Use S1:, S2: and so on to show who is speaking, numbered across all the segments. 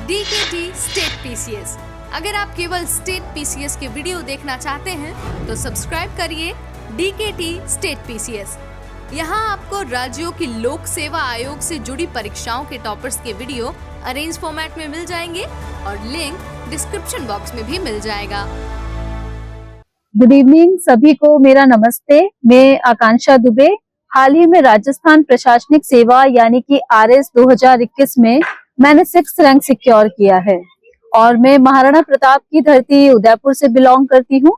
S1: DKT state PCS। अगर आप केवल स्टेट PCS के वीडियो देखना चाहते हैं तो सब्सक्राइब करिए DKT स्टेट PCS। यहाँ आपको राज्यों की लोक सेवा आयोग से जुड़ी परीक्षाओं के टॉपर्स के वीडियो अरेंज फॉर्मेट में मिल जाएंगे और लिंक डिस्क्रिप्शन बॉक्स में भी मिल जाएगा।
S2: गुड इवनिंग सभी को मेरा नमस्ते। मैं आकांक्षा दुबे। हाल ही में राजस्थान प्रशासनिक सेवा यानी कि RS 2021 में मैंने 6th रैंक सिक्योर किया है और मैं महाराणा प्रताप की धरती उदयपुर से बिलोंग करती हूँ।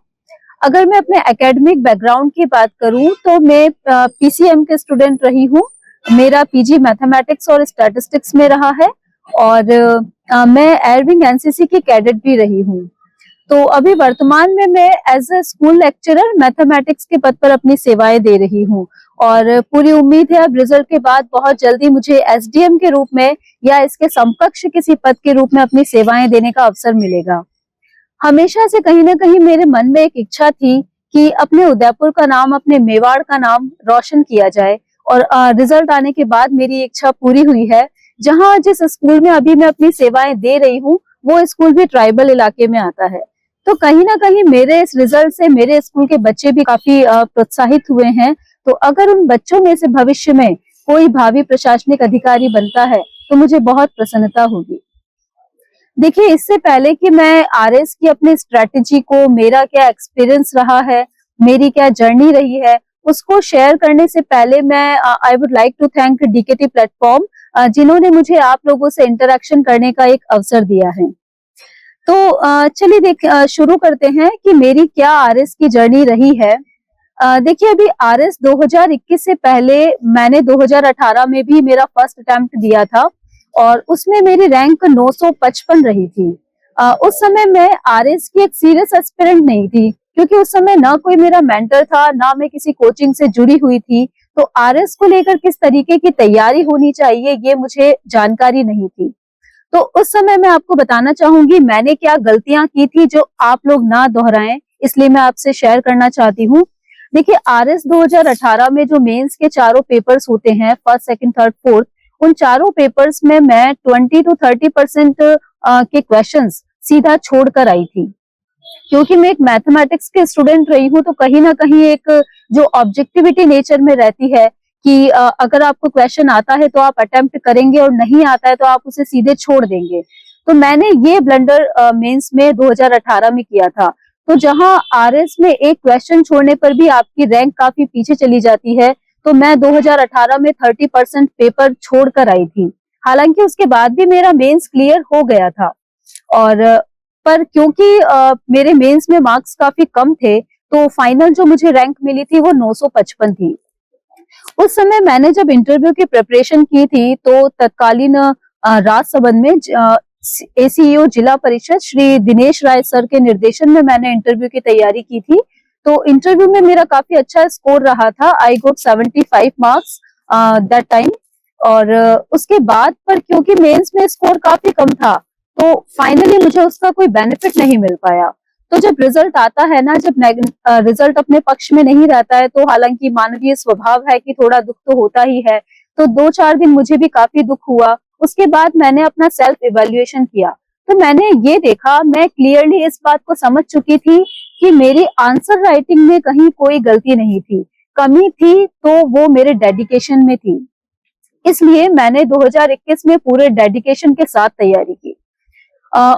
S2: अगर मैं अपने एकेडमिक बैकग्राउंड की बात करूँ तो मैं PCM के स्टूडेंट रही हूँ। मेरा PG मैथमेटिक्स और स्टैटिस्टिक्स में रहा है और मैं एयरविंग NCC की कैडेट भी रही हूँ। तो अभी वर्तमान में मैं as a school lecturer mathematics के पद पर अपनी सेवाएं दे रही हूँ और पूरी उम्मीद है अब रिजल्ट के बाद बहुत जल्दी मुझे SDM के रूप में या इसके समकक्ष किसी पद के रूप में अपनी सेवाएं देने का अवसर मिलेगा। हमेशा से कहीं ना कहीं मेरे मन में एक इच्छा थी कि अपने उदयपुर का नाम, अपने मेवाड़ का नाम रोशन किया जाए और रिजल्ट आने के बाद मेरी इच्छा पूरी हुई है। जहाँ जिस स्कूल में अभी मैं अपनी सेवाएं दे रही हूँ वो स्कूल भी ट्राइबल इलाके में आता है। तो कहीं ना कहीं मेरे इस रिजल्ट से मेरे स्कूल के बच्चे भी काफी प्रोत्साहित हुए हैं। तो अगर उन बच्चों में से भविष्य में कोई भावी प्रशासनिक अधिकारी बनता है तो मुझे बहुत प्रसन्नता होगी। देखिए, इससे पहले कि मैं RS की अपनी स्ट्रेटेजी को, मेरा क्या एक्सपीरियंस रहा है, मेरी क्या जर्नी रही है, उसको शेयर करने से पहले मैं I would like to thank DKT platform जिन्होंने मुझे आप लोगों से इंटरेक्शन करने का एक अवसर दिया है। तो चलिए शुरू करते हैं कि मेरी क्या RS की जर्नी रही है। देखिए, अभी RS 2021 से पहले मैंने 2018 में भी मेरा फर्स्ट अटेम्प्ट दिया था और उसमें मेरी रैंक 955 रही थी। उस समय मैं RS की एक सीरियस एस्पिरेंट नहीं थी क्योंकि उस समय ना कोई मेरा मेंटर था, ना मैं किसी कोचिंग से जुड़ी हुई थी। तो RS को लेकर किस तरीके की तैयारी होनी चाहिए ये मुझे जानकारी नहीं थी। तो उस समय मैं आपको बताना चाहूंगी मैंने क्या गलतियां की थी जो आप लोग ना दोहराएं, इसलिए मैं आपसे शेयर करना चाहती हूँ। देखिए, RS 2018 में जो मेंस के चारों पेपर्स होते हैं, फर्स्ट, सेकंड, थर्ड, फोर्थ, उन चारों पेपर्स में मैं 20 to 30% के क्वेश्चंस सीधा छोड़कर आई थी। क्योंकि मैं एक मैथमेटिक्स के स्टूडेंट रही हूँ तो कहीं ना कहीं एक जो ऑब्जेक्टिविटी नेचर में रहती है कि अगर आपको क्वेश्चन आता है तो आप अटेम्प्ट करेंगे और नहीं आता है तो आप उसे सीधे छोड़ देंगे। तो मैंने ये ब्लंडर मेंस में 2018 में किया था। तो जहां RS में एक क्वेश्चन छोड़ने पर भी आपकी रैंक काफी पीछे चली जाती है, तो मैं 2018 में 30% पेपर छोड़कर आई थी। हालांकि उसके बाद भी मेरा मेंस क्लियर हो गया था और पर क्योंकि मेरे मेंस में मार्क्स काफी कम थे तो फाइनल जो मुझे रैंक मिली थी वो 955 थी। उस समय मैंने जब इंटरव्यू की प्रिपरेशन की थी तो तत्कालीन राजसमंद में ACEO जिला परिषद श्री दिनेश राय सर के निर्देशन में मैंने इंटरव्यू की तैयारी की थी। तो इंटरव्यू में मेरा काफी अच्छा स्कोर रहा था। आई गोट 75 मार्क्स दैट टाइम। और उसके बाद पर क्योंकि मेंस में स्कोर काफी कम था तो फाइनली मुझे उसका कोई बेनिफिट नहीं मिल पाया। तो जब रिजल्ट आता है ना, जब रिजल्ट अपने पक्ष में नहीं रहता है तो हालांकि मानवीय स्वभाव है कि थोड़ा दुख तो होता ही है। तो 2-4 दिन मुझे भी काफी दुख हुआ। उसके बाद मैंने अपना सेल्फ इवैल्यूएशन किया तो मैंने ये देखा, मैं क्लियरली इस बात को समझ चुकी थी कि मेरी आंसर राइटिंग में कहीं कोई गलती नहीं थी, कमी थी तो वो मेरे डेडिकेशन में थी। इसलिए मैंने 2021 में पूरे डेडिकेशन के साथ तैयारी की।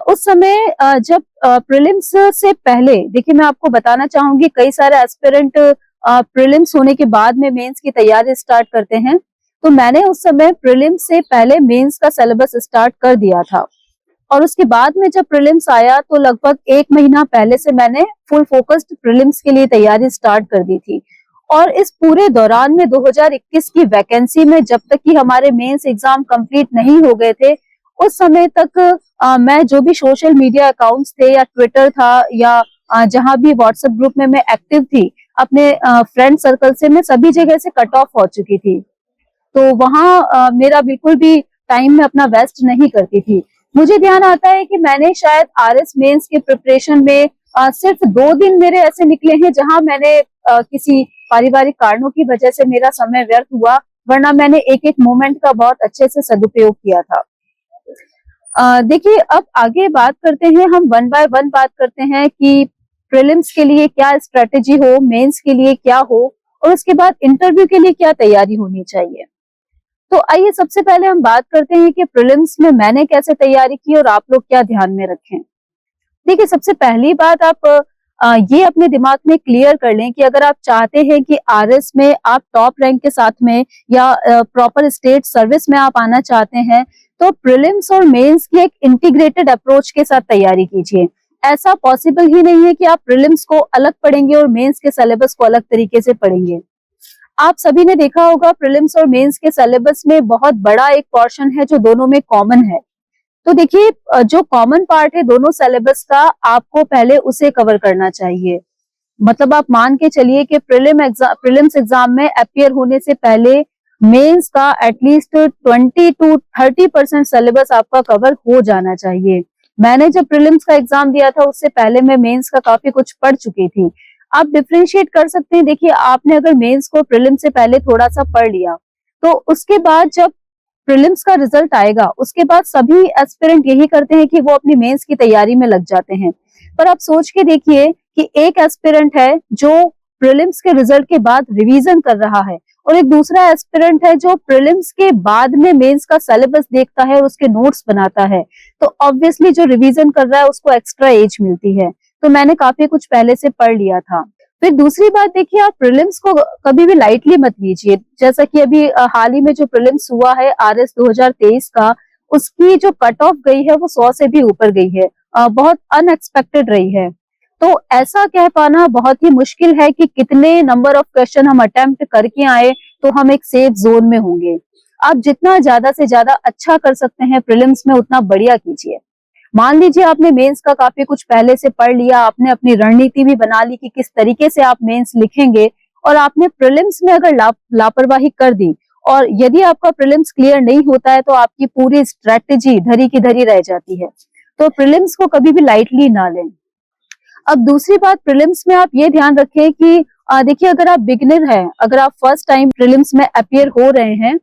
S2: उस समय जब प्रीलिम्स से पहले, देखिए मैं आपको बताना चाहूंगी कई सारे एस्पिरेंट प्रीलिम्स होने के बाद में मेंस की तैयारी स्टार्ट करते हैं। तो मैंने उस समय प्रीलिम्स से पहले मेंस का सिलेबस स्टार्ट कर दिया था और उसके बाद में जब प्रीलिम्स आया तो लगभग 1 महीना पहले से मैंने फुल फोकस्ड प्रीलिम्स के लिए तैयारी स्टार्ट कर दी थी। और इस पूरे दौरान में 2021 की वैकेंसी में जब तक कि हमारे मेंस एग्जाम कंप्लीट नहीं हो गए थे उस समय तक मैं जो भी सोशल मीडिया अकाउंट्स थे या ट्विटर था या जहां भी व्हाट्सएप ग्रुप में मैं एक्टिव थी, अपने फ्रेंड सर्कल से मैं सभी जगह से कट ऑफ हो चुकी थी। तो वहां मेरा बिल्कुल भी टाइम में अपना वेस्ट नहीं करती थी। मुझे ध्यान आता है कि मैंने शायद RS मेंस के प्रिपरेशन में सिर्फ 2 दिन मेरे ऐसे निकले हैं जहां मैंने किसी पारिवारिक कारणों की वजह से मेरा समय व्यर्थ हुआ, वरना मैंने एक एक मोमेंट का बहुत अच्छे से सदुपयोग किया था। देखिए अब आगे बात करते हैं, हम वन बाय वन बात करते हैं कि प्रीलिम्स के लिए क्या स्ट्रेटेजी हो, मेंस के लिए क्या हो और उसके बाद इंटरव्यू के लिए क्या तैयारी होनी चाहिए। तो आइए सबसे पहले हम बात करते हैं कि प्रीलिम्स में मैंने कैसे तैयारी की और आप लोग क्या ध्यान में रखें। देखिए सबसे पहली बात आप ये अपने दिमाग में क्लियर कर लें कि अगर आप चाहते हैं कि आरएस में आप टॉप रैंक के साथ में या प्रॉपर स्टेट सर्विस में आप आना चाहते हैं, तो प्रीलिम्स और मेंस की एक इंटीग्रेटेड अप्रोच के साथ तैयारी कीजिए। ऐसा पॉसिबल ही नहीं है कि आप प्रीलिम्स को अलग पढ़ेंगे और मेंस के सिलेबस को अलग तरीके से पढ़ेंगे। आप सभी ने देखा होगा प्रीलिम्स और मेंस के सिलेबस में बहुत बड़ा एक पोर्शन है जो दोनों में कॉमन है। तो देखिए जो कॉमन पार्ट है दोनों सिलेबस का, आपको पहले उसे कवर करना चाहिए। मतलब आप मान के चलिए कि प्रीलिम्स एग्जाम में अपियर होने से पहले मेंस का एटलीस्ट 20 to 30% सिलेबस आपका कवर हो जाना चाहिए। मैंने जब प्रीलिम्स का एग्जाम दिया था उससे पहले मैं मेंस का काफी कुछ पढ़ चुकी थी। आप डिफरेंशिएट कर सकते हैं। देखिए आपने अगर मेंस को प्रीलिम्स से पहले थोड़ा सा पढ़ लिया तो उसके बाद जब प्रीलिम्स का रिजल्ट आएगा उसके बाद सभी एस्पिरेंट यही करते हैं कि वो अपनी मेंस की तैयारी में लग जाते हैं। पर आप सोच के देखिए कि एक एस्पिरेंट है जो प्रीलिम्स के रिजल्ट के बाद रिवीजन कर रहा है और एक दूसरा एस्पिरेंट है जो प्रीलिम्स के बाद में मेंस का सिलेबस देखता है और उसके नोट्स बनाता है। तो ऑब्वियसली जो रिवीजन कर रहा है उसको एक्स्ट्रा एज मिलती है। तो मैंने काफी कुछ पहले से पढ़ लिया था। फिर दूसरी बात देखिए, आप प्रीलिम्स को कभी भी लाइटली मत लीजिए। जैसा कि अभी हाल ही में जो प्रीलिम्स हुआ है आरएस 2023 का, उसकी जो कट ऑफ गई है वो 100 से भी ऊपर गई है। बहुत अनएक्सपेक्टेड रही है। तो ऐसा कह पाना बहुत ही मुश्किल है कि कितने नंबर ऑफ क्वेश्चन हम अटेम्प्ट करके आए तो हम एक सेफ जोन में होंगे। आप जितना ज्यादा से ज्यादा अच्छा कर सकते हैं प्रीलिम्स में उतना बढ़िया कीजिए। मान लीजिए आपने मेंस का काफी कुछ पहले से पढ़ लिया, आपने अपनी रणनीति भी बना ली कि किस तरीके से आप मेंस लिखेंगे, और आपने प्रीलिम्स में अगर लापरवाही कर दी और यदि आपका प्रीलिम्स क्लियर नहीं होता है तो आपकी पूरी स्ट्रेटेजी धरी की धरी रह जाती है। तो प्रीलिम्स को कभी भी लाइटली ना लें। अब दूसरी बात, प्रीलिम्स में आप ये ध्यान रखें कि देखिए अगर आप बिगिनर हैं, अगर आप फर्स्ट टाइम प्रीलिम्स में अपियर हो रहे हैं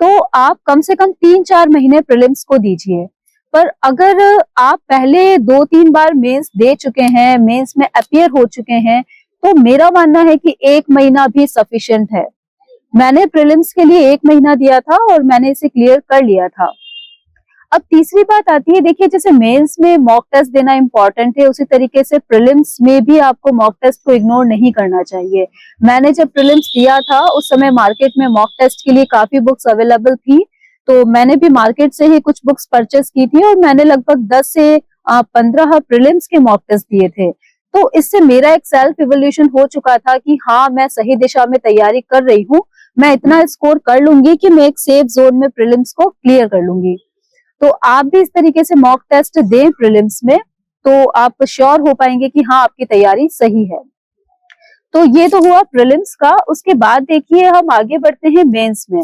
S2: तो आप कम से कम 3-4 महीने प्रीलिम्स को दीजिए। पर अगर आप पहले 2-3 बार मेंस दे चुके हैं, मेंस में अपियर हो चुके हैं, तो मेरा मानना है कि 1 महीना भी सफिशिएंट है। मैंने प्रीलिम्स के लिए 1 महीना दिया था और मैंने इसे क्लियर कर लिया था। अब तीसरी बात आती है, देखिए जैसे मेंस में मॉक टेस्ट देना इंपॉर्टेंट है, उसी तरीके से प्रीलिम्स में भी आपको मॉक टेस्ट को इग्नोर नहीं करना चाहिए। मैंने जब प्रीलिम्स दिया था उस समय मार्केट में मॉक टेस्ट के लिए काफी बुक्स अवेलेबल थी, तो मैंने भी मार्केट से ही कुछ बुक्स परचेस की थी और मैंने लगभग 10 से 15 प्रीलिम्स के मॉक टेस्ट दिए थे। तो इससे मेरा एक सेल्फ इवोल्यूशन हो चुका था कि हाँ मैं सही दिशा में तैयारी कर रही हूँ, मैं इतना स्कोर कर लूंगी कि मैं एक सेफ जोन में प्रीलिम्स को क्लियर कर लूंगी। तो आप भी इस तरीके से मॉक टेस्ट दें प्रीलिम्स में, तो आप श्योर हो पाएंगे कि हाँ आपकी तैयारी सही है। तो ये तो हुआ प्रीलिम्स का। उसके बाद देखिए हम आगे बढ़ते हैं मेंस में।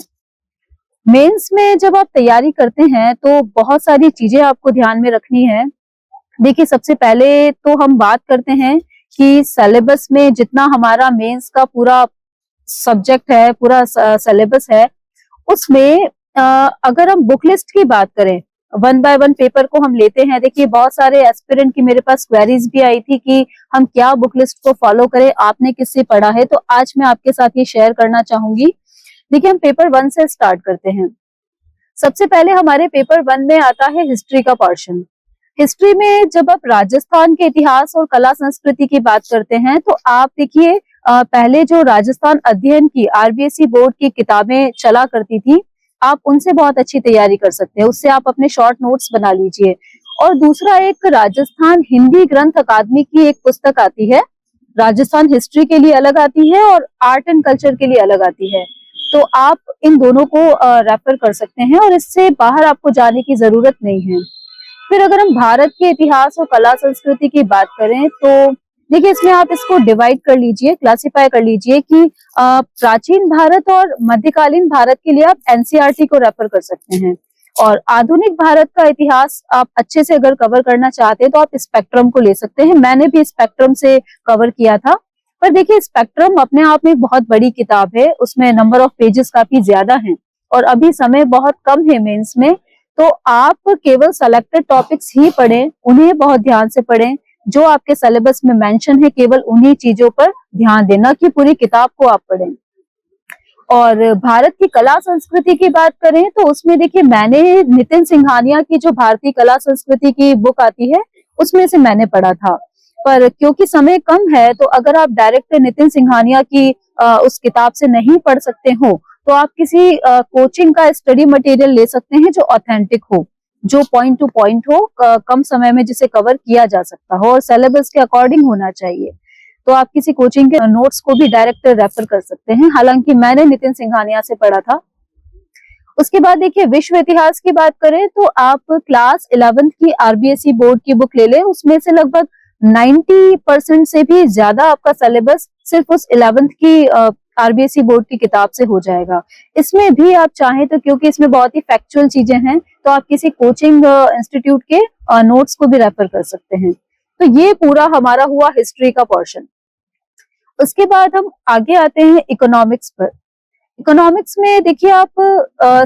S2: मेंस में जब आप तैयारी करते हैं तो बहुत सारी चीजें आपको ध्यान में रखनी है। देखिए सबसे पहले तो हम बात करते हैं कि सिलेबस में जितना हमारा मेंस का पूरा सब्जेक्ट है, पूरा सिलेबस है, उसमें अगर हम बुक लिस्ट की बात करें, वन बाय वन पेपर को हम लेते हैं। देखिए बहुत सारे एस्पिरेंट की मेरे पास क्वेरीज भी आई थी कि हम क्या बुक लिस्ट को फॉलो करें, आपने किससे पढ़ा है, तो आज मैं आपके साथ ये शेयर करना चाहूंगी। देखिए हम पेपर 1 से स्टार्ट करते हैं। सबसे पहले हमारे पेपर 1 में आता है हिस्ट्री का पोर्शन। हिस्ट्री में जब आप राजस्थान के इतिहास और कला संस्कृति की बात करते हैं तो आप देखिए पहले जो राजस्थान अध्ययन की आरबीएसई बोर्ड की किताबें चला करती थी, आप उनसे बहुत अच्छी तैयारी कर सकते हैं। उससे आप अपने शॉर्ट नोट्स बना लीजिए। और दूसरा एक राजस्थान हिंदी ग्रंथ अकादमी की एक पुस्तक आती है, राजस्थान हिस्ट्री के लिए अलग आती है और आर्ट एंड कल्चर के लिए अलग आती है। तो आप इन दोनों को रेफर कर सकते हैं और इससे बाहर आपको जाने की जरूरत नहीं है। फिर अगर हम भारत के इतिहास और कला संस्कृति की बात करें तो देखिए इसमें आप इसको डिवाइड कर लीजिए, क्लासिफाई कर लीजिए कि प्राचीन भारत और मध्यकालीन भारत के लिए आप एनसीईआरटी को रेफर कर सकते हैं, और आधुनिक भारत का इतिहास आप अच्छे से अगर कवर करना चाहते हैं तो आप स्पेक्ट्रम को ले सकते हैं। मैंने भी स्पेक्ट्रम से कवर किया था। पर देखिए स्पेक्ट्रम अपने आप में एक बहुत बड़ी किताब है, उसमें नंबर ऑफ पेजेस काफी ज्यादा हैं और अभी समय बहुत कम है मेंस में, तो तो आप केवल सेलेक्टेड टॉपिक्स ही पढ़ें, उन्हें बहुत ध्यान से पढ़ें, जो आपके सिलेबस में मेंशन है केवल उन्हीं चीजों पर ध्यान देना कि पूरी किताब को आप पढ़ें। और भारत की कला संस्कृति की बात करें तो उसमें देखिए मैंने नितिन सिंघानिया की जो भारतीय कला संस्कृति की बुक आती है उसमें से मैंने पढ़ा था, पर क्योंकि समय कम है तो अगर आप डायरेक्ट नितिन सिंघानिया की उस किताब से नहीं पढ़ सकते हो तो आप किसी कोचिंग का स्टडी मटेरियल ले सकते हैं जो ऑथेंटिक हो, जो पॉइंट टू पॉइंट हो, कम समय में जिसे कवर किया जा सकता हो और सिलेबस के अकॉर्डिंग होना चाहिए। तो आप किसी कोचिंग के नोट्स को भी डायरेक्ट रेफर कर सकते हैं, हालांकि मैंने नितिन सिंघानिया से पढ़ा था। उसके बाद देखिए विश्व इतिहास की बात करें तो आप क्लास 11th की आरबीएसई बोर्ड की बुक ले लें, उसमें से लगभग 90% से भी ज्यादा आपका सिलेबस सिर्फ उस 11th की आरबीएसई बोर्ड की किताब से हो जाएगा। इसमें भी आप चाहें तो, क्योंकि इसमें बहुत ही फैक्चुअल चीजें हैं, तो आप किसी कोचिंग इंस्टीट्यूट के नोट्स को भी रेफर कर सकते हैं। तो ये पूरा हमारा हुआ हिस्ट्री का पोर्शन। उसके बाद हम आगे आते हैं इकोनॉमिक्स पर। इकोनॉमिक्स में देखिए आप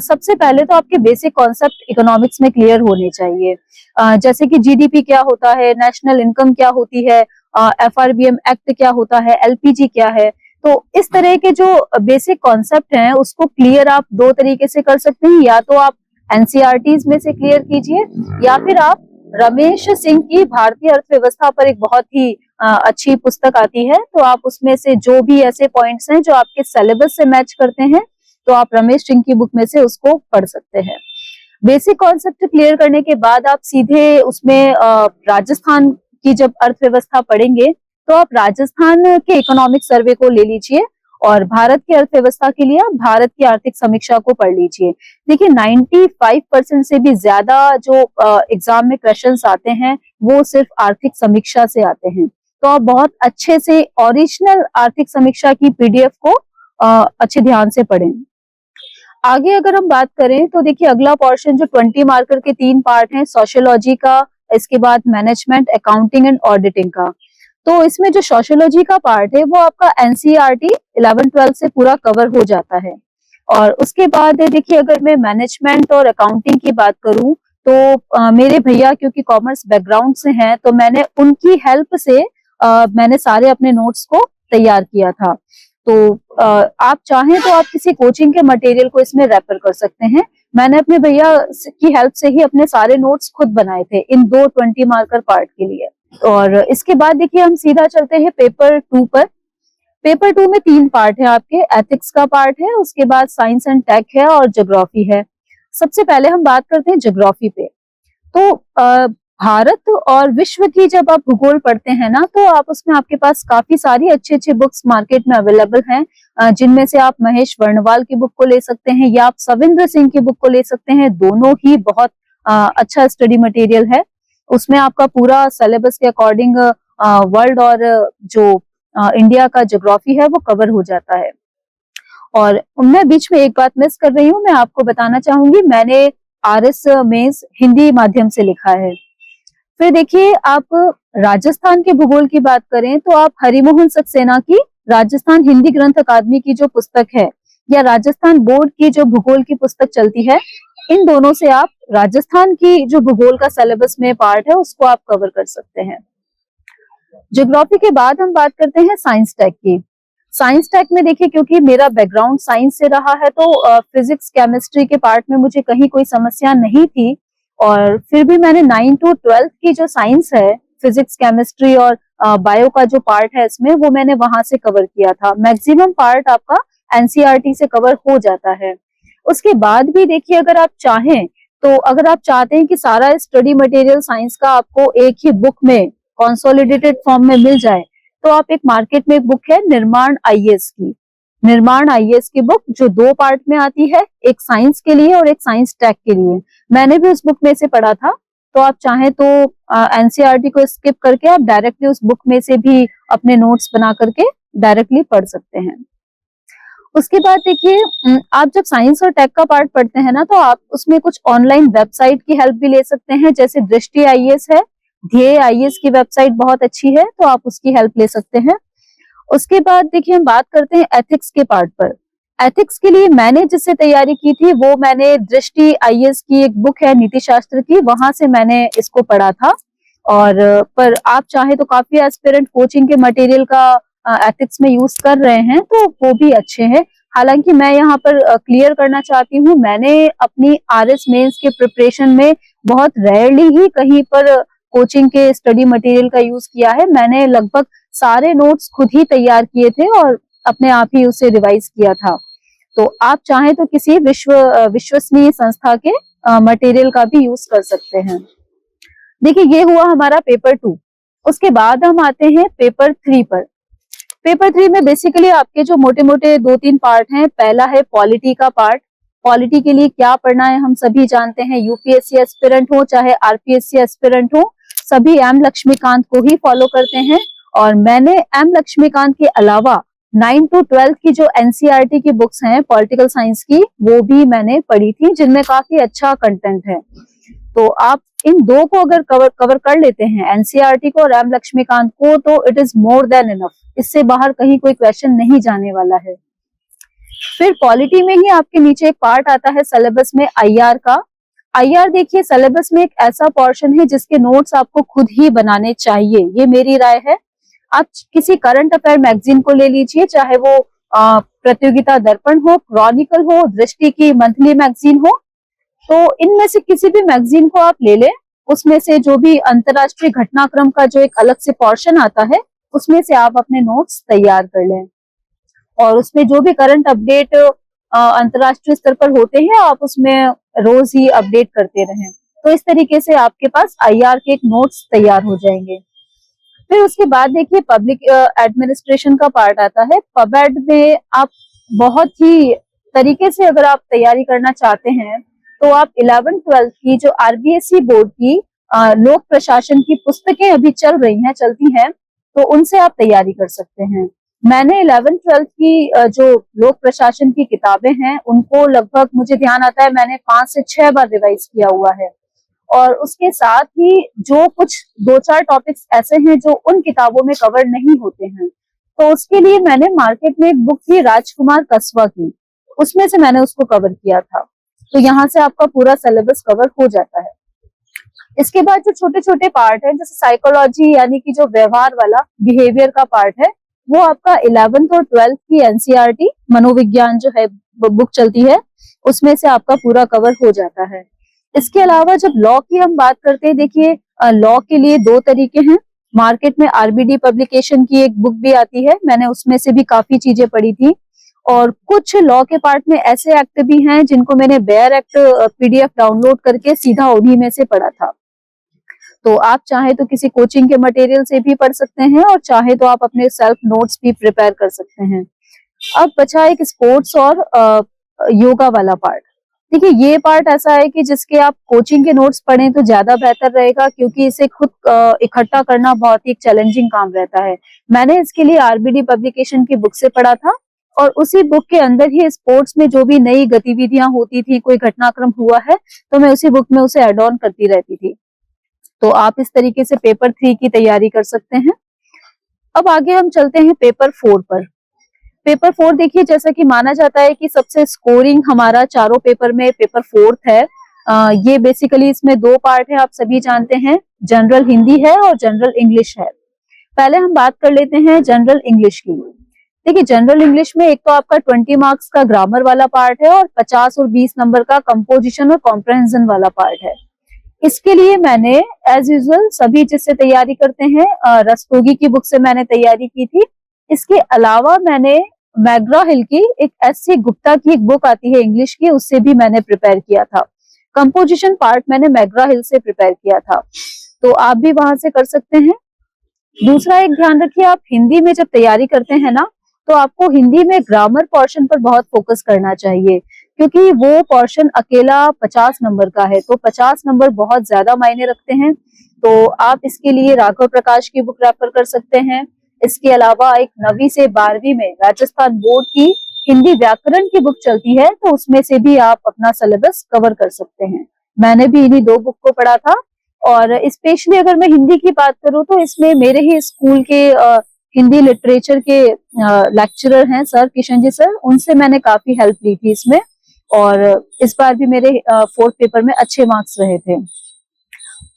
S2: सबसे पहले तो आपके बेसिक कॉन्सेप्ट इकोनॉमिक्स में क्लियर होने चाहिए, जैसे कि जीडीपी क्या होता है, नेशनल इनकम क्या होती है, एफआरबीएम एक्ट क्या होता है, एलपीजी क्या है। तो इस तरह के जो बेसिक कॉन्सेप्ट हैं उसको क्लियर आप दो तरीके से कर सकते हैं, या तो आप एनसीईआरटीज में से क्लियर कीजिए या फिर आप रमेश सिंह की भारतीय अर्थव्यवस्था पर एक बहुत ही अच्छी पुस्तक आती है, तो आप उसमें से जो भी ऐसे पॉइंट्स हैं जो आपके सिलेबस से मैच करते हैं तो आप रमेश सिंह की बुक में से उसको पढ़ सकते हैं। बेसिक कॉन्सेप्ट क्लियर करने के बाद आप सीधे उसमें राजस्थान की जब अर्थव्यवस्था पढ़ेंगे तो आप राजस्थान के इकोनॉमिक सर्वे को ले लीजिए और भारत की अर्थव्यवस्था के लिए आप भारत की आर्थिक समीक्षा को पढ़ लीजिए। देखिए 95% से भी ज्यादा जो एग्जाम में क्वेश्चंस आते हैं वो सिर्फ आर्थिक समीक्षा से आते हैं, तो आप बहुत अच्छे से ओरिजिनल आर्थिक समीक्षा की पीडीएफ को अच्छे ध्यान से पढ़ें। आगे अगर हम बात करें तो देखिए अगला पोर्शन जो 20 मार्कर के 3 पार्ट हैं, सोशियोलॉजी का, इसके बाद मैनेजमेंट, अकाउंटिंग एंड ऑडिटिंग का। तो इसमें जो सोशियोलॉजी का पार्ट है वो आपका एनसीईआरटी 11-12 से पूरा कवर हो जाता है। और उसके बाद देखिए अगर मैं मैनेजमेंट और अकाउंटिंग की बात करूं तो मेरे भैया क्योंकि कॉमर्स बैकग्राउंड से हैं तो मैंने उनकी हेल्प से मैंने सारे अपने नोट्स को तैयार किया था। तो आप चाहें तो आप किसी कोचिंग के मटेरियल को इसमें रेफर कर सकते हैं। मैंने अपने भैया की हेल्प से ही अपने सारे नोट्स खुद बनाए थे इन दो 20 मार्कर पार्ट के लिए। और इसके बाद देखिए हम सीधा चलते हैं पेपर 2 पर। पेपर 2 में 3 पार्ट है आपके, एथिक्स का पार्ट है, उसके बाद साइंस एंड टेक है और ज्योग्राफी है। सबसे पहले हम बात करते हैं ज्योग्राफी पे। तो भारत और विश्व की जब आप भूगोल पढ़ते हैं ना तो आप उसमें आपके पास काफी सारी अच्छी अच्छी बुक्स मार्केट में अवेलेबल हैं, जिनमें से आप महेश वर्णवाल की बुक को ले सकते हैं या आप सविंद्र सिंह की बुक को ले सकते हैं। दोनों ही बहुत अच्छा स्टडी मटेरियल है। उसमें आपका पूरा सिलेबस के अकॉर्डिंग वर्ल्ड और जो इंडिया का ज्योग्राफी है वो कवर हो जाता है। और मैं बीच में एक बात मिस कर रही हूँ, मैं आपको बताना चाहूंगी, मैंने आरएस मेंस हिंदी माध्यम से लिखा है। फिर देखिए आप राजस्थान के भूगोल की बात करें तो आप हरिमोहन सक्सेना की राजस्थान हिंदी ग्रंथ अकादमी की जो पुस्तक है या राजस्थान बोर्ड की जो भूगोल की पुस्तक चलती है, इन दोनों से आप राजस्थान की जो भूगोल का सिलेबस में पार्ट है उसको आप कवर कर सकते हैं। ज्योग्राफी के बाद हम बात करते हैं साइंस टेक की। साइंस टेक में देखिए क्योंकि मेरा बैकग्राउंड साइंस से रहा है तो फिजिक्स केमिस्ट्री के पार्ट में मुझे कहीं कोई समस्या नहीं थी, और फिर भी मैंने 9 to 12 की जो साइंस है, फिजिक्स केमिस्ट्री और बायो का जो पार्ट है इसमें, वो मैंने वहां से कवर किया था। मैक्सिमम पार्ट आपका एनसीईआरटी से कवर हो जाता है। उसके बाद भी देखिए अगर आप चाहें तो अगर आप चाहते हैं कि सारा स्टडी मटेरियल साइंस का आपको एक ही बुक में कंसोलिडेटेड फॉर्म में मिल जाए तो आप एक मार्केट में एक बुक है निर्माण आईएएस की, निर्माण आईएएस की बुक जो 2 पार्ट में आती है, एक साइंस के लिए और एक साइंस टेक के लिए। मैंने भी उस बुक में से पढ़ा था, तो आप चाहें तो एनसीईआरटी को स्किप करके आप डायरेक्टली उस बुक में से भी अपने नोट्स बना करके डायरेक्टली पढ़ सकते हैं। उसके बाद देखिए आप जब साइंस और टेक का पार्ट पढ़ते हैं ना तो आप उसमें कुछ ऑनलाइन वेबसाइट की हेल्प भी ले सकते हैं, जैसे दृष्टि आईएएस है, ध्येय आईएएस की वेबसाइट बहुत अच्छी है, तो आप उसकी हेल्प ले सकते हैं। उसके बाद देखिए हम बात करते हैं एथिक्स के पार्ट पर। एथिक्स के लिए मैंने जिससे तैयारी की थी वो मैंने दृष्टि आईएएस की एक बुक है नीति शास्त्र की, वहां से मैंने इसको पढ़ा था। और पर आप चाहे तो काफी एस्पिरेंट कोचिंग के मटेरियल का एथिक्स में यूज कर रहे हैं तो वो भी अच्छे हैं। हालांकि मैं यहाँ पर क्लियर करना चाहती हूँ, मैंने अपनी आरएस मेंस के प्रिपरेशन में बहुत रेयरली ही कहीं पर कोचिंग के स्टडी मटेरियल का यूज किया है। मैंने लगभग सारे नोट्स खुद ही तैयार किए थे और अपने आप ही उसे रिवाइज किया था। तो आप चाहें तो किसी विश्वसनीय संस्था के मटेरियल का भी यूज कर सकते हैं। देखिए, ये हुआ हमारा पेपर 2। उसके बाद हम आते हैं पेपर 3 पर। पेपर 3 में बेसिकली आपके जो मोटे मोटे 2-3 पार्ट हैं। पहला है पॉलिटी का पार्ट। पॉलिटी के लिए क्या पढ़ना है हम सभी जानते हैं, यूपीएससी एस्पिरेंट हो चाहे आरपीएससी एस्पिरेंट हो, सभी एम लक्ष्मीकांत को ही फॉलो करते हैं। और मैंने एम लक्ष्मीकांत के अलावा 9 to 12 की जो एनसीईआरटी की बुक्स हैं पॉलिटिकल साइंस की, वो भी मैंने पढ़ी थी, जिनमें काफी अच्छा कंटेंट है। तो आप इन दो को अगर कवर कर लेते हैं, एनसीईआरटी को और एम लक्ष्मीकांत को, तो it is more than enough. इससे बाहर कहीं कोई क्वेश्चन नहीं जाने वाला है। फिर पॉलिटी में ही आपके नीचे एक पार्ट आता है सिलेबस में आईआर का। आईआर देखिए, सिलेबस में एक ऐसा पोर्शन है जिसके नोट्स आपको खुद ही बनाने चाहिए, ये मेरी राय है। आप किसी करंट अफेयर मैगजीन को ले लीजिए, चाहे वो प्रतियोगिता दर्पण हो, क्रॉनिकल हो, दृष्टि की मंथली मैगजीन हो, तो इनमें से किसी भी मैगजीन को आप ले लें। उसमें से जो भी अंतरराष्ट्रीय घटनाक्रम का जो एक अलग से पोर्शन आता है, उसमें से आप अपने नोट्स तैयार कर लें। और उसमें जो भी करंट अपडेट अंतरराष्ट्रीय स्तर पर होते हैं, आप उसमें रोज ही अपडेट करते रहें। तो इस तरीके से आपके पास आईआर के एक नोट्स तैयार हो जाएंगे। फिर उसके बाद देखिए पब्लिक एडमिनिस्ट्रेशन का पार्ट आता है। पबएड में आप बहुत ही तरीके से अगर आप तैयारी करना चाहते हैं, तो आप 11th-12th की जो आरबीएसई बोर्ड की लोक प्रशासन की पुस्तकें अभी चलती हैं, तो उनसे आप तैयारी कर सकते हैं। मैंने 11th-12th की जो लोक प्रशासन की किताबें हैं, उनको लगभग मुझे ध्यान आता है मैंने 5 से 6 बार रिवाइज किया हुआ है। और उसके साथ ही जो कुछ 2-4 टॉपिक्स ऐसे हैं जो उन किताबों में कवर नहीं होते हैं, तो उसके लिए मैंने मार्केट में एक बुक थी राजकुमार कसवा की, उसमें से मैंने उसको कवर किया था। तो यहाँ से आपका पूरा सिलेबस कवर हो जाता है। इसके बाद जो छोटे छोटे पार्ट है, जैसे साइकोलॉजी यानी कि जो व्यवहार वाला बिहेवियर का पार्ट है, वो आपका 11th और 12th की एनसीईआरटी मनोविज्ञान जो है बुक चलती है, उसमें से आपका पूरा कवर हो जाता है। इसके अलावा जब लॉ की हम बात करते हैं, देखिए लॉ के लिए 2 तरीके हैं। मार्केट में आरबीडी पब्लिकेशन की एक बुक भी आती है, मैंने उसमें से भी काफी चीजें पढ़ी थी। और कुछ लॉ के पार्ट में ऐसे एक्ट भी हैं जिनको मैंने बेयर एक्ट पीडीएफ डाउनलोड करके सीधा उन्हीं में से पढ़ा था। तो आप चाहे तो किसी कोचिंग के मटेरियल से भी पढ़ सकते हैं और चाहे तो आप अपने सेल्फ नोट्स भी प्रिपेयर कर सकते हैं। अब बचा एक स्पोर्ट्स और योगा वाला पार्ट। देखिए, ये पार्ट ऐसा है कि जिसके आप कोचिंग के नोट्स पढ़ें तो ज्यादा बेहतर रहेगा, क्योंकि इसे खुद इकट्ठा करना बहुत ही चैलेंजिंग काम रहता है। मैंने इसके लिए आरबीडी पब्लिकेशन की बुक से पढ़ा था और उसी बुक के अंदर ही स्पोर्ट्स में जो भी नई गतिविधियां होती थी, कोई घटनाक्रम हुआ है, तो मैं उसी बुक में उसे एड ऑन करती रहती थी। तो आप इस तरीके से पेपर 3 की तैयारी कर सकते हैं। अब आगे हम चलते हैं पेपर 4 पर। पेपर 4 देखिए, जैसा कि माना जाता है कि सबसे स्कोरिंग हमारा चारों पेपर में पेपर 4th है। ये बेसिकली इसमें 2 पार्ट है, आप सभी जानते हैं, जनरल हिंदी है और जनरल इंग्लिश है। पहले हम बात कर लेते हैं जनरल इंग्लिश की। देखिए, जनरल इंग्लिश में एक तो आपका 20 मार्क्स का ग्रामर वाला पार्ट है और 50 और 20 नंबर का कंपोजिशन और कॉम्प्रहेंशन वाला पार्ट है। इसके लिए मैंने एज यूजुअल सभी जिससे तैयारी करते हैं, रस्तोगी की बुक से मैंने तैयारी की थी। इसके अलावा मैंने मैग्रा हिल की एक एस.सी. गुप्ता की एक बुक आती है इंग्लिश की, उससे भी मैंने प्रिपेयर किया था। कंपोजिशन पार्ट मैंने मैग्रा हिल से प्रिपेयर किया था, तो आप भी वहां से कर सकते हैं। दूसरा एक ध्यान रखिए, आप हिंदी में जब तैयारी करते हैं ना, तो आपको हिंदी में ग्रामर पोर्शन पर बहुत फोकस करना चाहिए, क्योंकि वो पोर्शन अकेला 50 नंबर का है, तो 50 नंबर बहुत ज्यादा मायने रखते हैं। तो आप इसके लिए राघव प्रकाश की बुक रेफर कर सकते हैं। इसके अलावा एक 9वीं से 12वीं में राजस्थान बोर्ड की हिंदी व्याकरण की बुक चलती है, तो उसमें से भी आप अपना सिलेबस कवर कर सकते हैं। मैंने भी इन्हीं 2 बुक को पढ़ा था। और स्पेशली अगर मैं हिंदी की बात करूं, तो इसमें मेरे ही स्कूल के हिंदी लिटरेचर के लेक्चरर हैं सर किशन जी सर, उनसे मैंने काफी हेल्प ली थी इसमें, और इस बार भी मेरे फोर्थ पेपर में अच्छे मार्क्स रहे थे।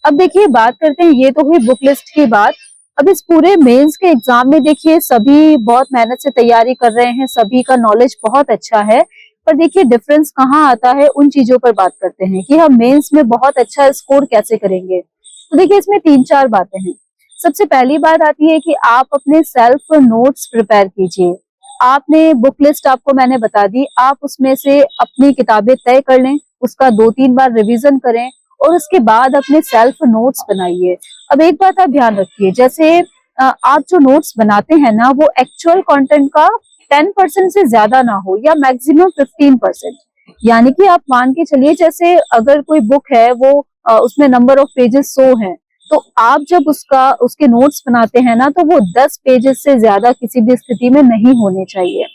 S2: अब देखिए बात करते हैं, ये तो हुई बुक लिस्ट की बात। अब इस पूरे मेंस के एग्जाम में देखिए सभी बहुत मेहनत से तैयारी कर रहे हैं, सभी का नॉलेज बहुत अच्छा है, पर देखिए डिफरेंस कहाँ आता है, उन चीजों पर बात करते हैं कि हम मेंस में बहुत अच्छा स्कोर कैसे करेंगे। तो देखिए इसमें 3-4 बातें हैं। सबसे पहली बात आती है कि आप अपने सेल्फ नोट्स प्रिपेयर कीजिए। आपने बुक लिस्ट आपको मैंने बता दी, आप उसमें से अपनी किताबें तय कर लें, उसका 2-3 बार रिवीजन करें और उसके बाद अपने सेल्फ नोट्स बनाइए। अब एक बात आप ध्यान रखिए, जैसे आप जो नोट्स बनाते हैं ना, वो एक्चुअल कंटेंट का 10% से ज्यादा ना हो या मैक्सिमम 15%। यानी कि आप मान के चलिए, जैसे अगर कोई बुक है वो उसमें नंबर ऑफ पेजेस 100 हैं, तो आप जब उसके नोट्स बनाते हैं ना, तो वो 10 पेजेस से ज्यादा किसी भी स्थिति में नहीं होने चाहिए।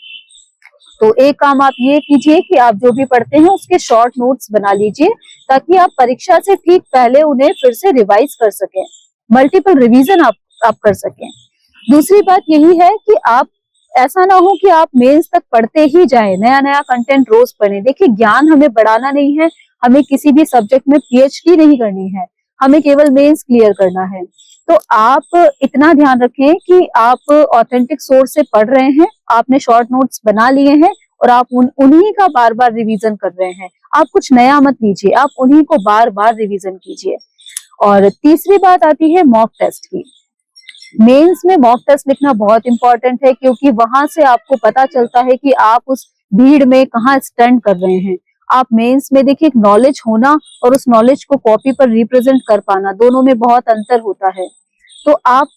S2: तो एक काम आप ये कीजिए कि आप जो भी पढ़ते हैं उसके शॉर्ट नोट्स बना लीजिए, ताकि आप परीक्षा से ठीक पहले उन्हें फिर से रिवाइज कर सकें, मल्टीपल रिवीजन आप कर सकें। दूसरी बात यही है कि आप ऐसा ना हो कि आप मेंस तक पढ़ते ही जाएं, नया नया कंटेंट रोज पढ़ें। देखिए ज्ञान हमें बढ़ाना नहीं है, हमें किसी भी सब्जेक्ट में पीएचडी नहीं करनी है, हमें केवल मेंस क्लियर करना है। तो आप इतना ध्यान रखें कि आप ऑथेंटिक सोर्स से पढ़ रहे हैं, आपने शॉर्ट नोट्स बना लिए हैं और आप उन्हीं का बार बार रिवीजन कर रहे हैं। आप कुछ नया मत लीजिए, आप उन्हीं को बार बार रिवीजन कीजिए। और तीसरी बात आती है मॉक टेस्ट की। मेंस में मॉक टेस्ट लिखना बहुत इंपॉर्टेंट है, क्योंकि वहां से आपको पता चलता है कि आप उस भीड़ में कहाँ स्टैंड कर रहे हैं। आप मेंस में देखिए नॉलेज होना और उस नॉलेज को कॉपी पर रिप्रेजेंट कर पाना, दोनों में बहुत अंतर होता है। तो आप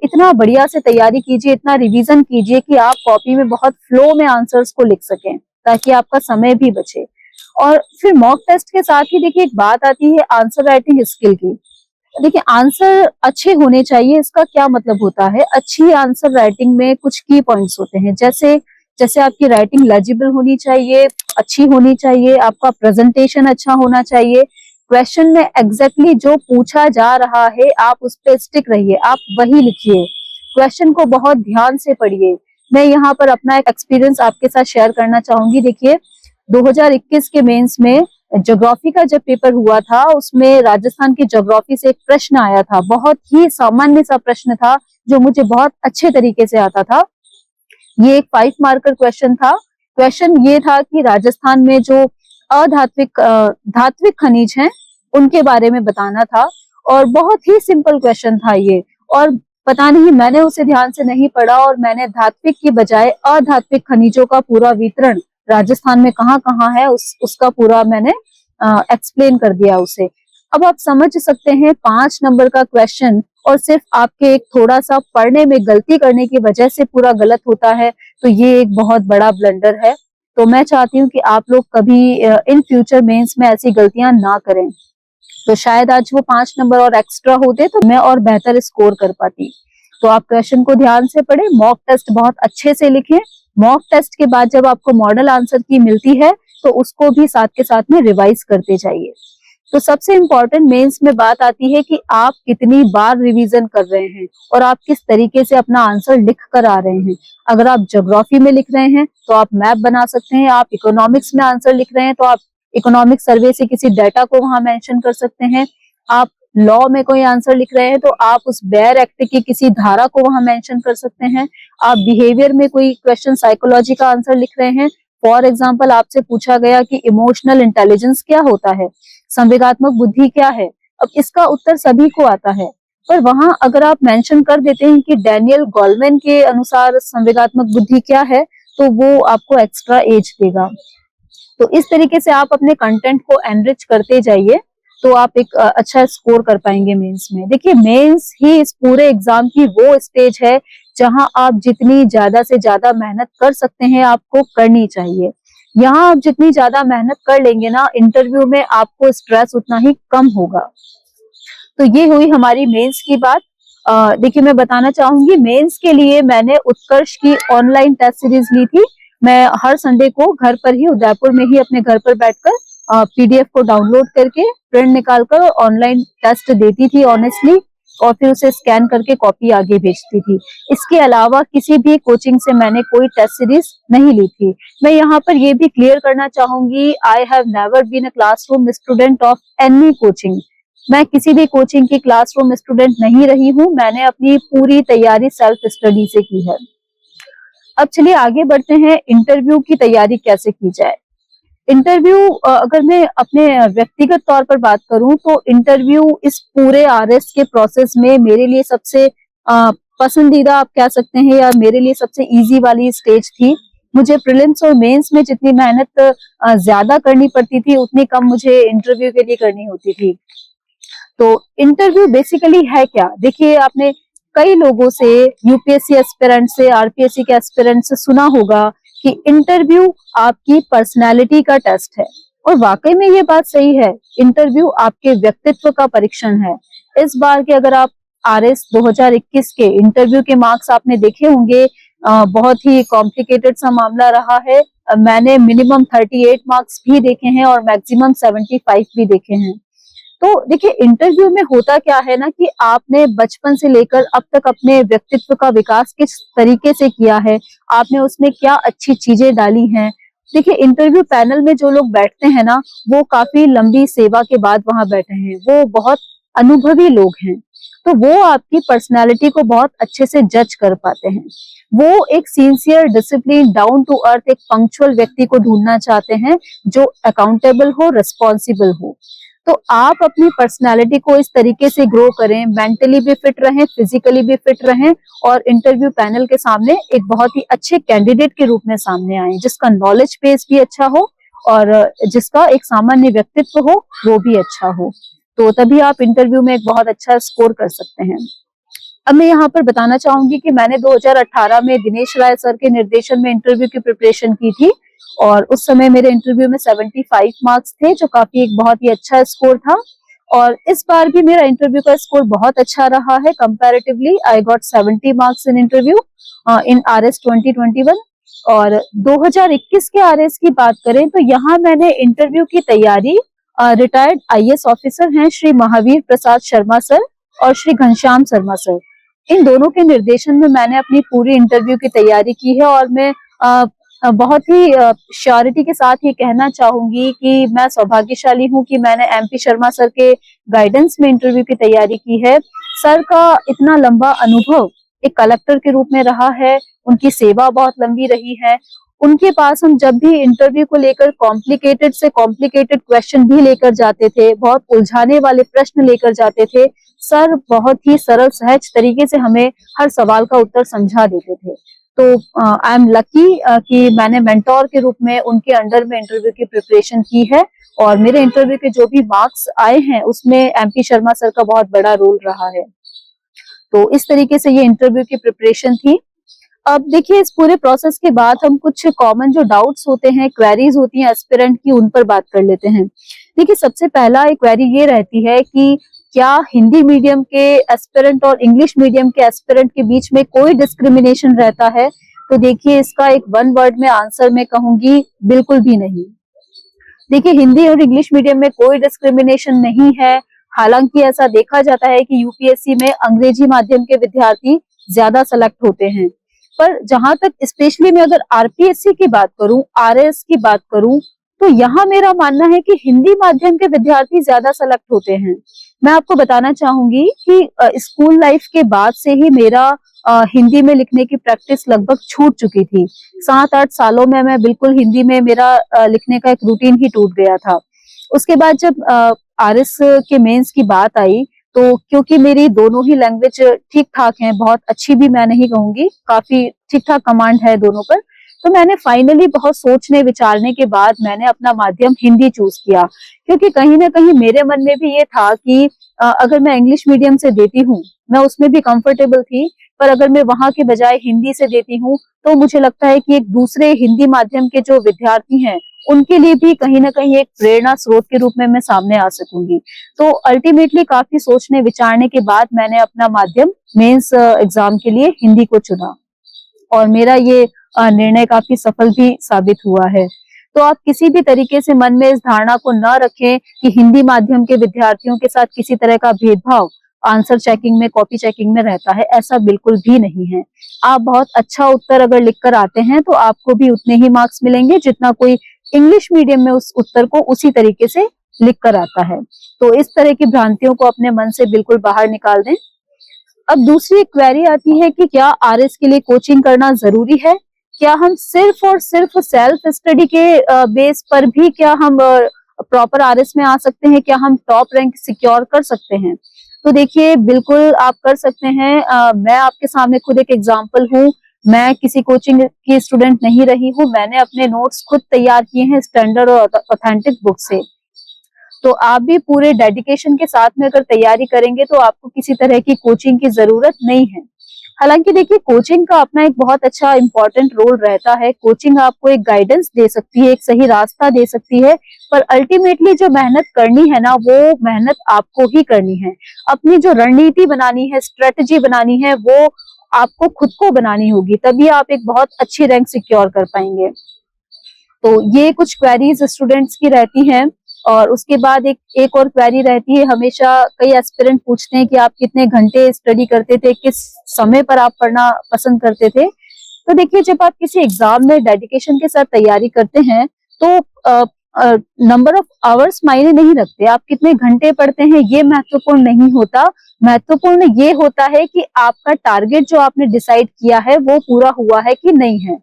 S2: इतना बढ़िया से तैयारी कीजिए, इतना रिवीजन कीजिए कि आप कॉपी में बहुत फ्लो में आंसर्स को लिख सकें, ताकि आपका समय भी बचे। और फिर मॉक टेस्ट के साथ ही देखिए एक बात आती है आंसर राइटिंग स्किल की। देखिए आंसर अच्छे होने चाहिए, इसका क्या मतलब होता है, अच्छी आंसर राइटिंग में कुछ की पॉइंट्स होते हैं, जैसे जैसे आपकी राइटिंग लेजिबल होनी चाहिए, अच्छी होनी चाहिए, आपका प्रेजेंटेशन अच्छा होना चाहिए, क्वेश्चन में एग्जैक्टली जो पूछा जा रहा है आप उस पर स्टिक रहिए, आप वही लिखिए, क्वेश्चन को बहुत ध्यान से पढ़िए। मैं यहाँ पर अपना एक एक्सपीरियंस आपके साथ शेयर करना चाहूंगी। देखिए 2021 के मेंस में ज्योग्राफी का जब पेपर हुआ था, उसमें राजस्थान की ज्योग्राफी से एक प्रश्न आया था, बहुत ही सामान्य सा प्रश्न था जो मुझे बहुत अच्छे तरीके से आता था। ये एक 5 मार्कर क्वेश्चन था। क्वेश्चन ये था कि राजस्थान में जो धात्विक खनिज हैं उनके बारे में बताना था, और बहुत ही सिंपल क्वेश्चन था ये। और पता नहीं मैंने उसे ध्यान से नहीं पढ़ा और मैंने धात्विक की बजाय अधात्विक खनिजों का पूरा वितरण राजस्थान में कहाँ कहाँ है उसका पूरा मैंने एक्सप्लेन कर दिया उसे। अब आप समझ सकते हैं 5 नंबर का क्वेश्चन और सिर्फ आपके एक थोड़ा सा पढ़ने में गलती करने की वजह से पूरा गलत होता है, तो ये एक बहुत बड़ा ब्लंडर है। तो मैं चाहती हूँ कि आप लोग कभी इन फ्यूचर मेंस में ऐसी गलतियां ना करें। तो शायद आज वो 5 नंबर और एक्स्ट्रा होते तो मैं और बेहतर स्कोर कर पाती। तो आप क्वेश्चन को ध्यान से पढ़ें, मॉक टेस्ट बहुत अच्छे से लिखें। मॉक टेस्ट के बाद जब आपको मॉडल आंसर की मिलती है तो उसको भी साथ के साथ में रिवाइज करते जाइए। तो सबसे इम्पोर्टेंट मेंस में बात आती है कि आप कितनी बार रिवीजन कर रहे हैं और आप किस तरीके से अपना आंसर लिख कर आ रहे हैं। अगर आप ज्योग्राफी में लिख रहे हैं तो आप मैप बना सकते हैं, आप इकोनॉमिक्स में आंसर लिख रहे हैं तो आप इकोनॉमिक सर्वे से किसी डाटा को वहां मेंशन कर सकते हैं, आप लॉ में कोई आंसर लिख रहे हैं तो आप उस बेयर एक्ट की किसी धारा को वहां मेंशन कर सकते हैं, आप बिहेवियर में कोई क्वेश्चन साइकोलॉजी का आंसर लिख रहे हैं, फॉर एग्जाम्पल आपसे पूछा गया कि इमोशनल इंटेलिजेंस क्या होता है, संवेगात्मक बुद्धि क्या है, अब इसका उत्तर सभी को आता है, पर वहां अगर आप मेंशन कर देते हैं कि डैनियल गोलमैन के अनुसार संवेगात्मक बुद्धि क्या है, तो वो आपको एक्स्ट्रा एज देगा। तो इस तरीके से आप अपने कंटेंट को एनरिच करते जाइए, तो आप एक अच्छा स्कोर कर पाएंगे मेंस में। देखिए मेंस ही इस पूरे एग्जाम की वो स्टेज है जहां आप जितनी ज्यादा से ज्यादा मेहनत कर सकते हैं आपको करनी चाहिए। यहाँ आप जितनी ज्यादा मेहनत कर लेंगे ना, इंटरव्यू में आपको स्ट्रेस उतना ही कम होगा। तो ये हुई हमारी मेंस की बात। देखिए मैं बताना चाहूंगी, मेंस के लिए मैंने उत्कर्ष की ऑनलाइन टेस्ट सीरीज ली थी। मैं हर संडे को घर पर ही, उदयपुर में ही अपने घर पर बैठकर पीडीएफ को डाउनलोड करके प्रिंट निकालकर ऑनलाइन टेस्ट देती थी ऑनेस्टली। और फिर उसे स्कैन करके कॉपी आगे भेजती थी। इसके अलावा किसी भी कोचिंग से मैंने कोई टेस्ट सीरीज नहीं ली थी। मैं यहाँ पर ये भी क्लियर करना चाहूंगी, I have never been a classroom student of any coaching. मैं किसी भी कोचिंग की क्लासरूम स्टूडेंट नहीं रही हूँ। मैंने अपनी पूरी तैयारी सेल्फ स्टडी से की है। अब चलिए आगे बढ़ते हैं, इंटरव्यू की तैयारी कैसे की जाए। इंटरव्यू अगर मैं अपने व्यक्तिगत तौर पर बात करूं तो इंटरव्यू इस पूरे आरएस के प्रोसेस में मेरे लिए सबसे पसंदीदा आप कह सकते हैं, या मेरे लिए सबसे इजी वाली स्टेज थी। मुझे प्रीलिम्स और मेंस में जितनी मेहनत ज्यादा करनी पड़ती थी, उतनी कम मुझे इंटरव्यू के लिए करनी होती थी। तो इंटरव्यू बेसिकली है क्या? देखिए, आपने कई लोगों से, यूपीएससी एस्पिरेंट से, आरपीएससी के एस्पिरेंट से सुना होगा कि इंटरव्यू आपकी पर्सनालिटी का टेस्ट है, और वाकई में ये बात सही है। इंटरव्यू आपके व्यक्तित्व का परीक्षण है। इस बार के अगर आप आरएस 2021 के इंटरव्यू के मार्क्स आपने देखे होंगे, बहुत ही कॉम्प्लिकेटेड सा मामला रहा है। मैंने मिनिमम 38 मार्क्स भी देखे हैं और मैक्सिमम 75 भी देखे हैं। तो देखिए, इंटरव्यू में होता क्या है ना कि आपने बचपन से लेकर अब तक अपने व्यक्तित्व का विकास किस तरीके से किया है, आपने उसमें क्या अच्छी चीजें डाली हैं। देखिए, इंटरव्यू पैनल में जो लोग बैठते हैं ना, वो काफी लंबी सेवा के बाद वहां बैठे हैं, वो बहुत अनुभवी लोग हैं, तो वो आपकी पर्सनैलिटी को बहुत अच्छे से जज कर पाते हैं। वो एक sincere, discipline, down to earth, एक पंक्चुअल व्यक्ति को ढूंढना चाहते हैं जो अकाउंटेबल हो, रिस्पॉन्सिबल हो। तो आप अपनी पर्सनालिटी को इस तरीके से ग्रो करें, मेंटली भी फिट रहें, फिजिकली भी फिट रहें, और इंटरव्यू पैनल के सामने एक बहुत ही अच्छे कैंडिडेट के रूप में सामने आए, जिसका नॉलेज बेस भी अच्छा हो और जिसका एक सामान्य व्यक्तित्व हो, वो भी अच्छा हो। तो तभी आप इंटरव्यू में एक बहुत अच्छा स्कोर कर सकते हैं। अब मैं यहाँ पर बताना चाहूंगी कि मैंने 2018 में दिनेश राय सर के निर्देशन में इंटरव्यू की प्रिपरेशन की थी, और उस समय मेरे इंटरव्यू में 75 मार्क्स थे, जो काफी एक बहुत ही अच्छा स्कोर था। और इस बार भी मेरा इंटरव्यू का स्कोर बहुत अच्छा रहा है। Comparatively I got 70 marks in interview in RS 2021। और 2021 के आरएस की बात करें तो यहाँ मैंने इंटरव्यू की तैयारी रिटायर्ड आईएएस ऑफिसर हैं श्री महावीर प्रसाद शर्मा सर और श्री घनश्याम शर्मा सर, इन दोनों के निर्देशन में मैंने अपनी पूरी इंटरव्यू की तैयारी की है। और मैं बहुत ही श्योरिटी के साथ ये कहना चाहूंगी कि मैं सौभाग्यशाली हूँ कि मैंने एमपी शर्मा सर के गाइडेंस में इंटरव्यू की तैयारी की है। सर का इतना लंबा अनुभव एक कलेक्टर के रूप में रहा है, उनकी सेवा बहुत लंबी रही है। उनके पास हम जब भी इंटरव्यू को लेकर कॉम्प्लिकेटेड से कॉम्प्लिकेटेड क्वेश्चन भी लेकर जाते थे, बहुत उलझाने वाले प्रश्न लेकर जाते थे, सर बहुत ही सरल सहज तरीके से हमें हर सवाल का उत्तर समझा देते थे। तो आई एम लकी कि मैंने मेंटोर के रूप में उनके अंडर में इंटरव्यू की प्रिपरेशन की है, और मेरे इंटरव्यू के जो भी मार्क्स आए हैं उसमें एमपी शर्मा सर का बहुत बड़ा रोल रहा है। तो इस तरीके से ये इंटरव्यू की प्रिपरेशन थी। अब देखिए, इस पूरे प्रोसेस के बाद हम कुछ कॉमन जो डाउट्स होते हैं, क्वेरीज होती हैं एस्पिरेंट की, उन पर बात कर लेते हैं। देखिए, सबसे पहला एक क्वेरी ये रहती है कि क्या हिंदी मीडियम के एस्पिरेंट और इंग्लिश मीडियम के एस्पिरेंट के बीच में कोई डिस्क्रिमिनेशन रहता है? तो देखिए, इसका एक वन वर्ड में आंसर मैं कहूंगी, बिल्कुल भी नहीं। देखिए, हिंदी और इंग्लिश मीडियम में कोई डिस्क्रिमिनेशन नहीं है। हालांकि ऐसा देखा जाता है कि यूपीएससी में अंग्रेजी माध्यम के विद्यार्थी ज्यादा सेलेक्ट होते हैं, पर जहां तक स्पेशली मैं अगर आरपीएससी की बात करूं, आरएस की बात करूं, तो यहाँ मेरा मानना है कि हिंदी माध्यम के विद्यार्थी ज्यादा सेलेक्ट होते हैं। मैं आपको बताना चाहूंगी कि स्कूल लाइफ के बाद से ही मेरा हिंदी में लिखने की प्रैक्टिस लगभग छूट चुकी थी। 7-8 सालों में मैं बिल्कुल हिंदी में मेरा लिखने का एक रूटीन ही टूट गया था। उसके बाद जब आरएस के मेंस की बात आई, तो क्योंकि मेरी दोनों ही लैंग्वेज ठीक ठाक हैं, बहुत अच्छी भी मैं नहीं कहूंगी, काफी ठीक ठाक कमांड है दोनों पर, तो मैंने फाइनली बहुत सोचने विचारने के बाद मैंने अपना माध्यम हिंदी चूज किया। क्योंकि कहीं ना कहीं मेरे मन में भी ये था कि अगर मैं इंग्लिश मीडियम से देती हूँ, मैं उसमें भी कंफर्टेबल थी, पर अगर मैं वहां के बजाय हिंदी से देती हूँ तो मुझे लगता है कि एक दूसरे हिंदी माध्यम के जो विद्यार्थी हैं उनके लिए भी कहीं ना कहीं एक प्रेरणा स्रोत के रूप में मैं सामने आ सकूंगी। तो अल्टीमेटली काफी सोचने विचारने के बाद मैंने अपना माध्यम मेंस एग्जाम के लिए हिंदी को चुना, और मेरा ये निर्णय काफी सफल भी साबित हुआ है। तो आप किसी भी तरीके से मन में इस धारणा को न रखें कि हिंदी माध्यम के विद्यार्थियों के साथ किसी तरह का भेदभाव आंसर चेकिंग में, कॉपी चेकिंग में रहता है, ऐसा बिल्कुल भी नहीं है। आप बहुत अच्छा उत्तर अगर लिखकर आते हैं तो आपको भी उतने ही मार्क्स मिलेंगे जितना कोई इंग्लिश मीडियम में उस उत्तर को उसी तरीके से लिख कर आता है। तो इस तरह की भ्रांतियों को अपने मन से बिल्कुल बाहर निकाल दें। अब दूसरी क्वेरी आती है कि क्या आरएस के लिए कोचिंग करना जरूरी है? क्या हम सिर्फ और सिर्फ सेल्फ स्टडी के बेस पर भी क्या हम प्रॉपर आरएस में आ सकते हैं? क्या हम टॉप रैंक सिक्योर कर सकते हैं? तो देखिए, बिल्कुल आप कर सकते हैं। मैं आपके सामने खुद एक एग्जांपल हूँ। मैं किसी कोचिंग की स्टूडेंट नहीं रही हूँ। मैंने अपने नोट्स खुद तैयार किए हैं स्टैंडर्ड और ऑथेंटिक बुक से। तो आप भी पूरे डेडिकेशन के साथ में अगर तैयारी करेंगे तो आपको किसी तरह की कोचिंग की जरूरत नहीं है। हालांकि देखिए, कोचिंग का अपना एक बहुत अच्छा इंपॉर्टेंट रोल रहता है। कोचिंग आपको एक गाइडेंस दे सकती है, एक सही रास्ता दे सकती है, पर अल्टीमेटली जो मेहनत करनी है ना, वो मेहनत आपको ही करनी है। अपनी जो रणनीति बनानी है, स्ट्रेटजी बनानी है, वो आपको खुद को बनानी होगी, तभी आप एक बहुत अच्छी रैंक सिक्योर कर पाएंगे। तो ये कुछ क्वेरीज स्टूडेंट्स की रहती हैं। और उसके बाद एक और क्वेरी रहती है। हमेशा कई एस्पिरेंट पूछते हैं कि आप कितने घंटे स्टडी करते थे, किस समय पर आप पढ़ना पसंद करते थे। तो देखिए, जब आप किसी एग्जाम में डेडिकेशन के साथ तैयारी करते हैं तो नंबर ऑफ आवर्स मायने नहीं रखते। आप कितने घंटे पढ़ते हैं ये महत्वपूर्ण नहीं होता। महत्वपूर्ण ये होता है कि आपका टारगेट जो आपने डिसाइड किया है वो पूरा हुआ है कि नहीं है।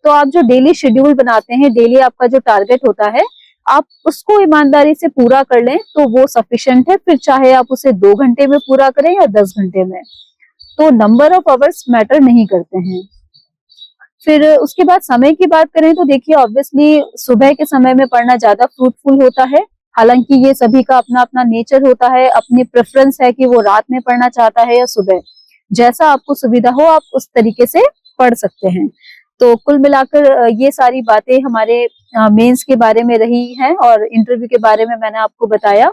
S2: तो आप जो डेली शेड्यूल बनाते हैं, डेली आपका जो टारगेट होता है, आप उसको ईमानदारी से पूरा कर लें तो वो सफिशिएंट है। फिर चाहे आप उसे 2 घंटे में पूरा करें या 10 घंटे में, तो नंबर ऑफ आवर्स मैटर नहीं करते हैं। फिर उसके बाद समय की बात करें तो देखिए, ऑब्वियसली सुबह के समय में पढ़ना ज्यादा फ्रूटफुल होता है। हालांकि ये सभी का अपना अपना नेचर होता है, अपनी प्रेफरेंस है कि वो रात में पढ़ना चाहता है या सुबह। जैसा आपको सुविधा हो आप उस तरीके से पढ़ सकते हैं। तो कुल मिलाकर ये सारी बातें हमारे मेंस के बारे में रही हैं और इंटरव्यू के बारे में मैंने आपको बताया।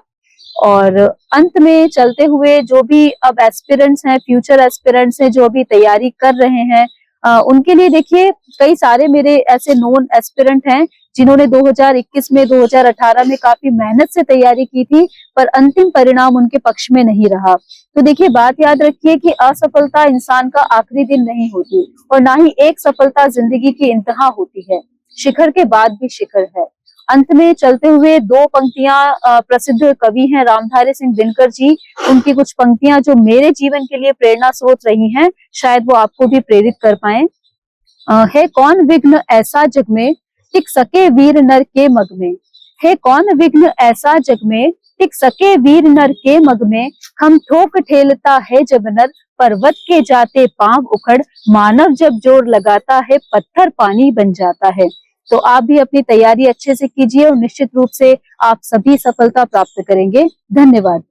S2: और अंत में चलते हुए, जो भी अब एस्पिरेंट्स हैं, फ्यूचर एस्पिरेंट्स हैं, जो अभी तैयारी कर रहे हैं, उनके लिए देखिए, कई सारे मेरे ऐसे नोन एस्पिरेंट हैं जिन्होंने 2021 में, 2018 में काफी मेहनत से तैयारी की थी, पर अंतिम परिणाम उनके पक्ष में नहीं रहा। तो देखिए, बात याद रखिए कि असफलता इंसान का आखिरी दिन नहीं होती और ना ही एक सफलता जिंदगी की इंतहा होती है। शिखर के बाद भी शिखर है। अंत में चलते हुए 2 पंक्तियां प्रसिद्ध कवि हैं रामधारी सिंह दिनकर जी, उनकी कुछ पंक्तियां जो मेरे जीवन के लिए प्रेरणा स्रोत रही हैं, शायद वो आपको भी प्रेरित कर पाए। है कौन विघ्न ऐसा जग में, टिक सके वीर नर के मग में। है कौन विघ्न ऐसा जग में, टिक सके वीर नर के मग में। हम ठोक ठेलता है जब नर, पर्वत के जाते पांव उखड़। मानव जब जोर लगाता है, पत्थर पानी बन जाता है। तो आप भी अपनी तैयारी अच्छे से कीजिए और निश्चित रूप से आप सभी सफलता प्राप्त करेंगे। धन्यवाद।